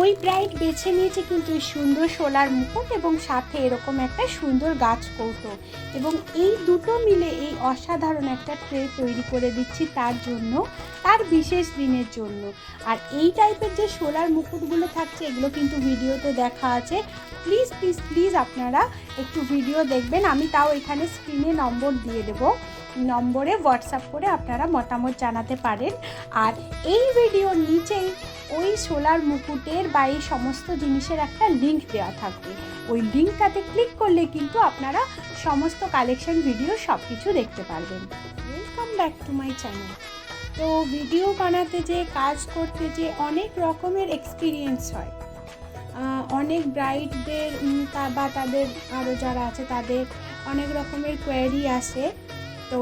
ওই ব্রাইড বেছে নিয়েছে কিন্তু এই সুন্দর শোলার মুকুট এবং সাথে এরকম একটা সুন্দর গাছ কৌটো, এবং এই দুটো মিলে এই অসাধারণ একটা ট্রে তৈরি করে দিচ্ছি তার জন্য, তার বিশেষ দিনের জন্য। আর এই টাইপের যে শোলার মুকুটগুলো থাকছে এগুলো কিন্তু ভিডিওতে দেখা আছে, প্লিজ প্লিজ প্লিজ আপনারা একটু ভিডিও দেখবেন। আমি তাও এখানে স্ক্রিনে নম্বর দিয়ে দেবো, নম্বরে হোয়াটসঅ্যাপ করে আপনারা মতামত জানাতে পারেন। আর এই ভিডিওর নিচেই ওই সোলার মুকুটের বা এই সমস্ত জিনিসের একটা লিঙ্ক দেওয়া থাকবে, ওই লিঙ্কটাতে ক্লিক করলে কিন্তু আপনারা সমস্ত কালেকশন ভিডিও সব কিছু দেখতে পারবেন। Welcome back to my channel. তো ভিডিও বানাতে যে কাজ করতে যে অনেক রকমের এক্সপিরিয়েন্স হয়, অনেক ব্রাইডদের বা তাদের আরও যারা আছে তাদের অনেক রকমের কোয়ারি আসে। তো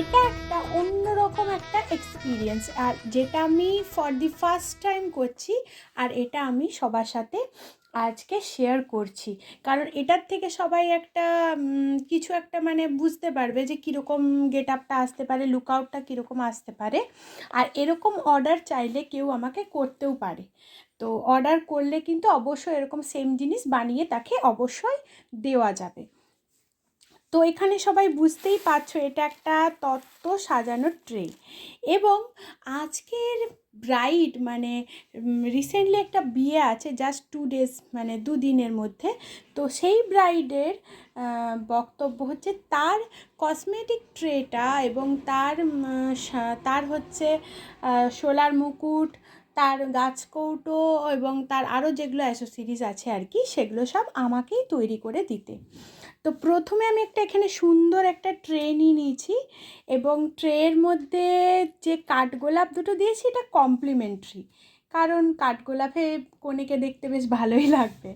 এটা একটা অন্যরকম একটা এক্সপিরিয়েন্স, আর যেটা আমি ফর দি ফার্স্ট টাইম করছি, আর এটা আমি সবার সাথে আজকে শেয়ার করছি। কারণ এটার থেকে সবাই একটা কিছু একটা মানে বুঝতে পারবে যে কীরকম গেট আপটা আসতে পারে, লুকআউটটা কীরকম আসতে পারে। আর এরকম অর্ডার চাইলে কেউ আমাকে করতেও পারে, তো অর্ডার করলে কিন্তু অবশ্যই এরকম সেম জিনিস বানিয়ে তাকে অবশ্যই দেওয়া যাবে। তো এখানে সবাই বুঝতেই পারছো এটা একটা তত্ত্ব সাজানোর ট্রে। এবং আজকের ব্রাইড মানে রিসেন্টলি একটা বিয়ে আছে জাস্ট 2 days মানে 2 দিনের মধ্যে। তো সেই ব্রাইডের বক্তব্য হচ্ছে তার কসমেটিক ট্রেটা এবং তার হচ্ছে শোলার মুকুট, তার গাছ কৌটো এবং তার আরও যেগুলো অ্যাসেসরিজ আছে আর কি, সেগুলো সব আমাকেই তৈরি করে দিতে। তো প্রথমে আমি এখানে সুন্দর একটা ট্রে নিয়ে নিয়েছি, এবং ট্রের মধ্যে যে কাঠগোলাপ দুটো দিয়েছি এটা কমপ্লিমেন্টারি, কারণ কাঠগোলাপে কনেকে দেখতে বেশ ভালোই লাগবে।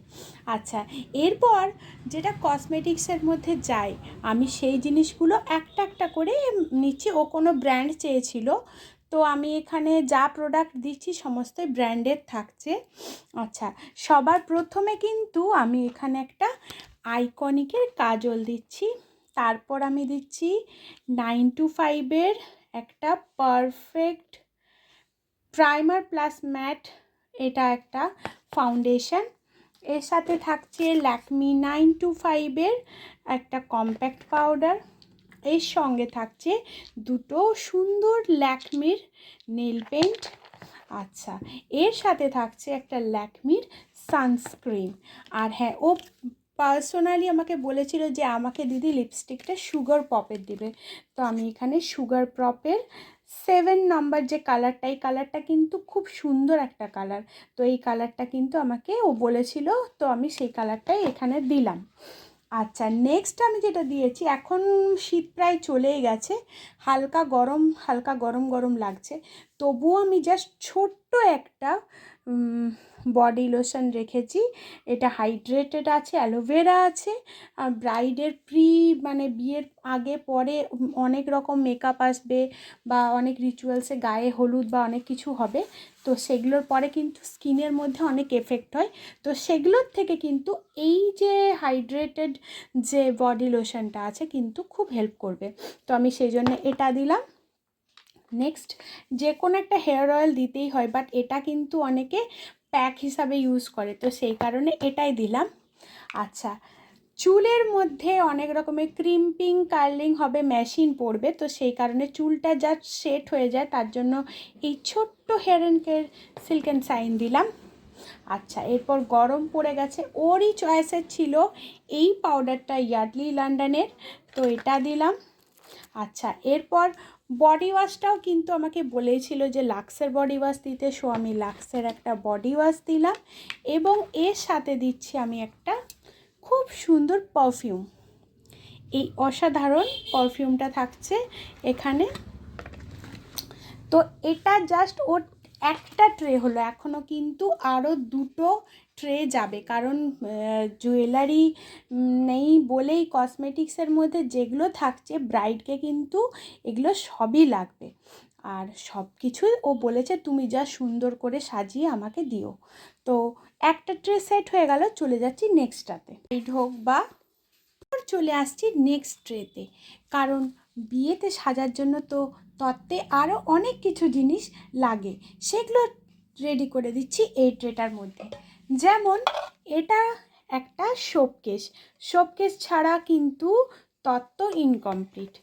আচ্ছা, এরপর যেটা কসমেটিক্সের মধ্যে যায় আমি সেই জিনিসগুলো একটা একটা করে নিচ্ছি। ও কোনো ব্র্যান্ড চেয়েছিল, তো আমি এখানে যা প্রোডাক্ট দিচ্ছি সমস্তই ব্র্যান্ডের থাকছে। আচ্ছা, সবার প্রথমে কিন্তু আমি এখানে একটা আইকনিকের কাজল দিচ্ছি, তারপর আমি দিচ্ছি 925-এর একটা পারফেক্ট প্রাইমার প্লাস ম্যাট, এটা একটা ফাউন্ডেশন। এর সাথে থাকছে ল্যাকমি 925-এর একটা কম্প্যাক্ট পাউডার, এর সঙ্গে থাকছে দুটো সুন্দর ল্যাকমির নেল পেন্ট। আচ্ছা, এর সাথে থাকছে একটা ল্যাকমির সানস্ক্রিন। আর হ্যাঁ, ও পার্সোনালি আমাকে বলেছিল যে আমাকে দিদি লিপস্টিকটা সুগার পপের দেবে, তো আমি এখানে সুগার পপের 7 নাম্বার যে কালারটা, এই কালারটা কিন্তু খুব সুন্দর একটা কালার, তো এই কালারটা কিন্তু আমাকে ও বলেছিল, তো আমি সেই কালারটাই এখানে দিলাম। আচ্ছা, নেক্সট আমি যেটা দিয়েছি, এখন শীত প্রায় চলেই গেছে, হালকা গরম গরম লাগছে, তবুও আমি জাস্ট ছোট্ট একটা বডি লোশন রেখেছি। এটা হাইড্রেটেড আছে, অ্যালোভেরা আছে। আর ব্রাইডের মানে বিয়ের আগে পরে অনেক রকম মেকআপ আসবে বা অনেক রিচুয়ালসে গায়ে হলুদ বা অনেক কিছু হবে, তো সেগুলোর পরে কিন্তু স্কিনের মধ্যে অনেক এফেক্ট হয়, তো সেগুলোর থেকে কিন্তু এই যে হাইড্রেটেড যে বডি লোশনটা আছে কিন্তু খুব হেল্প করবে, তো আমি সেই জন্য এটা দিলাম। নেক্সট, যে কোনো একটা হেয়ার অয়েল দিতেই হয়, বাট এটা কিন্তু অনেকে প্যাক হিসাবে ইউজ করে, তো সেই কারণে এটাই দিলাম। আচ্ছা, চুলের মধ্যে অনেক রকমের ক্রিম্পিং কার্লিং হবে, মেশিন পড়বে, তো সেই কারণে চুলটা জাস্ট সেট হয়ে যায়, তার জন্য এই ছোট্ট Hair and Care Silk and Shine দিলাম। আচ্ছা, এরপর গরম পড়ে গেছে, ওরই চয়েসের ছিল এই পাউডারটা ইয়ার্ডলি লন্ডনের, তো এটা দিলাম। আচ্ছা, এরপর বডি ওয়াশটাও কিন্তু আমাকে বলেছিল যে লাক্সের বডি ওয়াশ দিতে, সো আমি লাক্সের একটা বডি ওয়াশ দিলাম, এবং এর সাথে দিচ্ছি আমি একটা খুব সুন্দর পারফিউম। এই অসাধারণ পারফিউমটা থাকছে এখানে। তো এটা জাস্ট ওর একটা ট্রে হলো, এখনও কিন্তু আরও দুটো ট্রে যাবে, কারণ জুয়েলারি নেই বলেই কসমেটিক্সের মধ্যে যেগুলো থাকছে ব্রাইডকে কিন্তু এগুলো সবই লাগবে। আর সব কিছুই ও বলেছে তুমি যা সুন্দর করে সাজিয়ে আমাকে দিও, তো একটা ট্রে সেট হয়ে গেল, চলে যাচ্ছি নেক্সটটাতে। এই ঢোক বা চলে আসছি নেক্সট ট্রেতে, কারণ বিয়েতে সাজার জন্য তো তত্ত্বে আরও অনেক কিছু জিনিস লাগে, সেগুলো রেডি করে দিচ্ছি এই ট্রেটার মধ্যে। যেমন এটা একটা শোকেস, শোকেস ছাড়া কিন্তু তত্ত্ব ইনকমপ্লিট।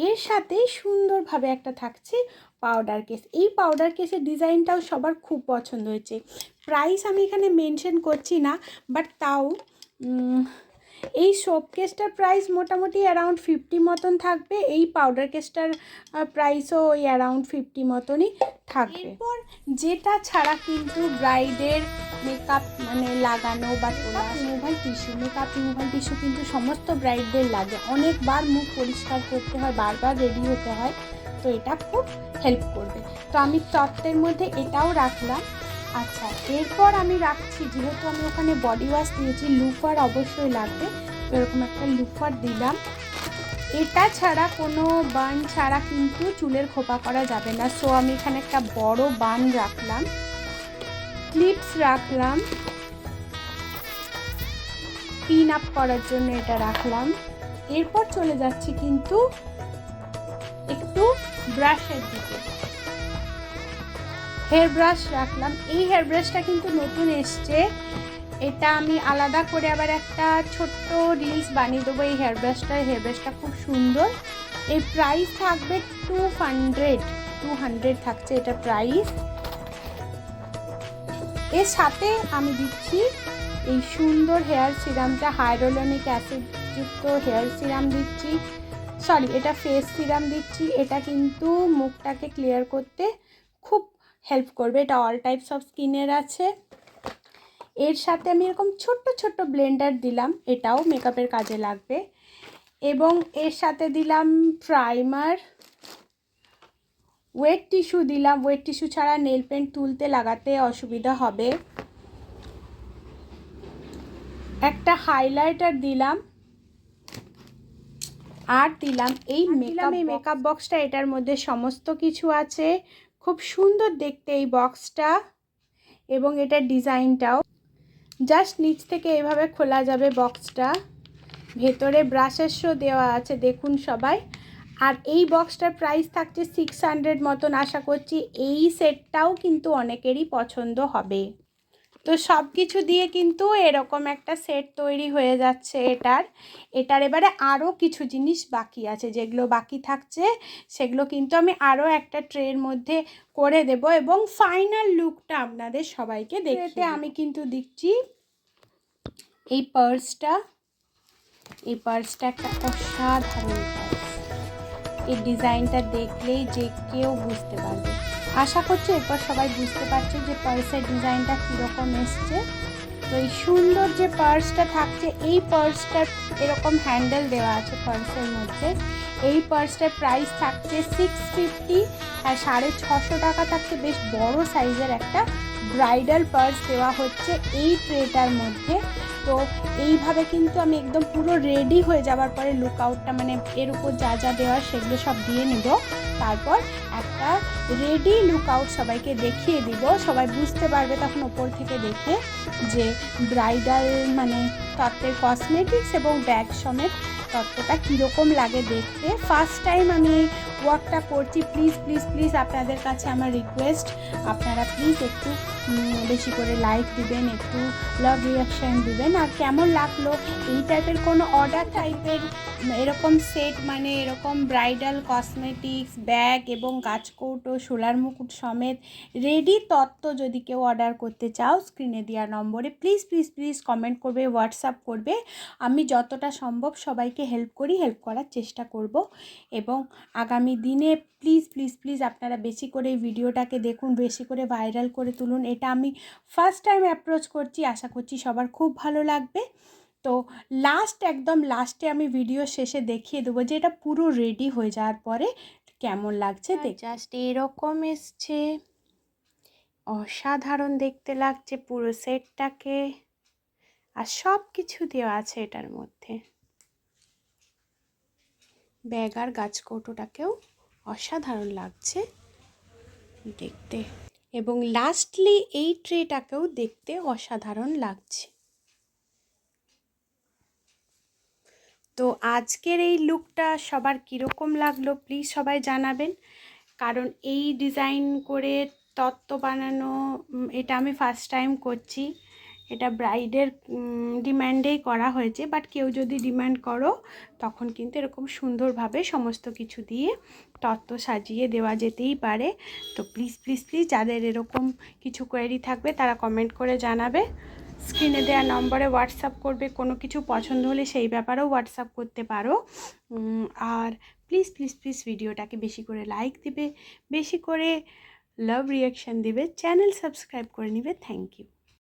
এর সাথে সুন্দরভাবে একটা থাকছে পাউডার কেস। এই পাউডার কেসের ডিজাইনটাও সবার খুব পছন্দ হয়েছে। প্রাইস আমি এখানে মেনশন করছি না, বাট তাও এই সোপ কেসটার প্রাইস মোটামুটি অ্যারাউন্ড 50 মতন থাকবে, এই পাউডার কেসটার প্রাইসও ওই অ্যারাউন্ড 50 মতনই থাকবে। এরপর যেটা ছাড়া কিন্তু ব্রাইডের মেকআপ মানে লাগানো বা তোলা, removal tissue. Makeup removal tissue কিন্তু সমস্ত ব্রাইডদের লাগে, অনেকবার মুখ পরিষ্কার করতে হয়, বারবার রেডি হতে হয়, তো এটা খুব হেল্প করবে। তো আমি তত্ত্বের মধ্যে এটাও রাখলাম। আচ্ছা, এরপর আমি রাখছি, যেহেতু আমি ওখানে বডি ওয়াশ দিয়েছি, লুফার অবশ্যই লাগবে, তো এরকম একটা লুফার দিলাম। এটা ছাড়া কোনো বান ছাড়া কিন্তু চুলের খোপা করা যাবে না, সো আমি এখানে একটা বড় বান রাখলাম, ক্লিপস রাখলাম, পিন আপ করার জন্য এটা রাখলাম। এরপর চলে যাচ্ছি কিন্তু একটু ব্রাশের দিকে। হেয়ার ব্রাশ রাখলাম, এই হেয়ার ব্রাশটা কিন্তু নতুন এসছে, এটা আমি আলাদা করে আবার একটা ছোট্ট রিলস বানিয়ে দেবো এই হেয়ার ব্রাশটা খুব সুন্দর। এই প্রাইস থাকবে 200 থাকছে এটা প্রাইস। এর সাথে আমি দিচ্ছি এই সুন্দর হেয়ার সিরামটা, হাইড্রোলনিক অ্যাসিড যুক্ত হেয়ার সিরাম দিচ্ছি, সরি এটা ফেস সিরাম দিচ্ছি। এটা কিন্তু মুখটাকে ক্লিয়ার করতে খুব হেল্প করবে, এটা অল টাইপস অফ স্কিনের আছে। এর সাথে আমি এরকম ছোট্ট ছোট্ট ব্লেন্ডার দিলাম, এটাও মেকআপের কাজে লাগবে। এবং এর সাথে দিলাম প্রাইমার, ওয়েট টিস্যু দিলাম, ওয়েট টিস্যু ছাড়া নেল পেন্ট তুলতে লাগাতে অসুবিধা হবে। একটা হাইলাইটার দিলাম, আর দিলাম এই মেকআপ বক্সটা, এটার মধ্যে সমস্ত কিছু আছে, খুব সুন্দর দেখতে এই বক্সটা, এবং এটার ডিজাইনটাও জাস্ট নিচ থেকে এভাবে খোলা যাবে বক্সটা, ভেতরে ব্রাশের শো দেওয়া আছে দেখুন সবাই। আর এই বক্সটার প্রাইস থাকছে 600 মতন, আশা করছি এই সেটটাও কিন্তু অনেকেরই পছন্দ হবে। তো সব কিছু দিয়ে কিন্তু এরকম একটা সেট তৈরি হয়ে যাচ্ছে এটার এবারে আরও কিছু জিনিস বাকি আছে, যেগুলো বাকি থাকছে সেগুলো কিন্তু আমি আরও একটা ট্রের মধ্যে করে দেব, এবং ফাইনাল লুকটা আপনাদের সবাইকে দেখতে আমি কিন্তু দিচ্ছি এই পার্সটা। এই পার্সটা একটা অসাধারণ পার্স, এই ডিজাইনটা দেখলেই যে কেউ বুঝতে পারবে। আশা করছি এরপর সবাই বুঝতে পারছে যে পার্সের ডিজাইনটা কীরকম এসছে। তো এই সুন্দর যে পার্সটা থাকছে, এই পার্সটার এরকম হ্যান্ডেল দেওয়া আছে পার্সের মধ্যে। এই পার্সটার প্রাইস থাকছে 650, আর 650 টাকা থাকছে বেশ বড় সাইজের একটা ব্রাইডাল পার্স দেওয়া হচ্ছে এই ট্রেটার মধ্যে। তো এইভাবে কিন্তু আমি একদম পুরো রেডি হয়ে যাওয়ার পরে লুকআউটটা মানে এর উপর যা যা দেওয়ার সেগুলো সব দিয়ে নেব, তারপর একটা রেডি লুকআউট সবাইকে দেখিয়ে দিব, সবাই বুঝতে পারবে তখন ওপর থেকে দেখে যে ব্রাইডাল মানে তত্ত্বের কসমেটিক্স এবং ব্যাগ সমেত তত্ত্বটা কীরকম লাগে দেখতে। ফার্স্ট টাইম আমি এই ওয়ার্কটা করছি, প্লিজ প্লিজ প্লিজ আপনাদের কাছে আমার রিকোয়েস্ট, আপনারা প্লিজ একটু বেশি করে লাইক দিবেন, একটু লাভ রিয়াকশান দিবেন। আর কেমন লাগলো এই টাইপের কোনো অর্ডার টাইপের এরকম সেট মানে এরকম ব্রাইডাল কসমেটিক্স ব্যাগ এবং গাছকৌটো সোলার মুকুট সমেত রেডি তত্ত্ব যদি কেউ অর্ডার করতে চাও, স্ক্রিনে দেওয়া নম্বরে প্লিজ প্লিজ প্লিজ কমেন্ট করবে, হোয়াটসঅ্যাপ করবে, আমি যতটা সম্ভব সবাইকে হেল্প করার চেষ্টা করব। এবং আগামী দিনে প্লিজ প্লিজ প্লিজ আপনারা বেশি করে এই ভিডিওটাকে দেখুন, বেশি করে ভাইরাল করে তুলুন। এটা আমি ফার্স্ট টাইম অ্যাপ্রোচ করছি, আশা করছি সবার খুব ভালো লাগবে। তো একদম লাস্টে আমি ভিডিও শেষে দেখিয়ে দেবো যে এটা পুরো রেডি হয়ে যাওয়ার পরে কেমন লাগছে। জাস্ট এরকম এসছে, অসাধারণ দেখতে লাগছে পুরো সেটটাকে, আর সব কিছু দেওয়া আছে এটার মধ্যে। ব্যাগ আর গাছকৌটোটাকেও অসাধারণ লাগছে দেখতে। এবং লাস্টলি এই ট্রেটাকেও দেখতে অসাধারণ লাগছে। তো আজকের এই লুকটা সবার কীরকম লাগলো প্লিজ সবাই জানাবেন, কারণ এই ডিজাইন করে তত্ত্ব বানানো এটা আমি ফার্স্ট টাইম করছি। এটা ব্রাইডের ডিম্যান্ডেই করা হয়েছে, বাট কেউ যদি ডিম্যান্ড করো তখন কিন্তু এরকম সুন্দরভাবে সমস্ত কিছু দিয়ে তত্ত্ব সাজিয়ে দেওয়া যেতেই পারে। তো প্লিজ প্লিজ প্লিজ যাদের এরকম কিছু কোয়েরি থাকবে তারা কমেন্ট করে জানাবে, স্ক্রিনে দেওয়া নম্বরে হোয়াটসঅ্যাপ করবে, কোনো কিছু পছন্দ হলে সেই ব্যাপারেও হোয়াটসঅ্যাপ করতে পারো। আর প্লিজ প্লিজ প্লিজ ভিডিওটাকে বেশি করে লাইক দিবে, বেশি করে লাভ রিয়াকশান দিবে, চ্যানেল সাবস্ক্রাইব করে নিবে। Thank you.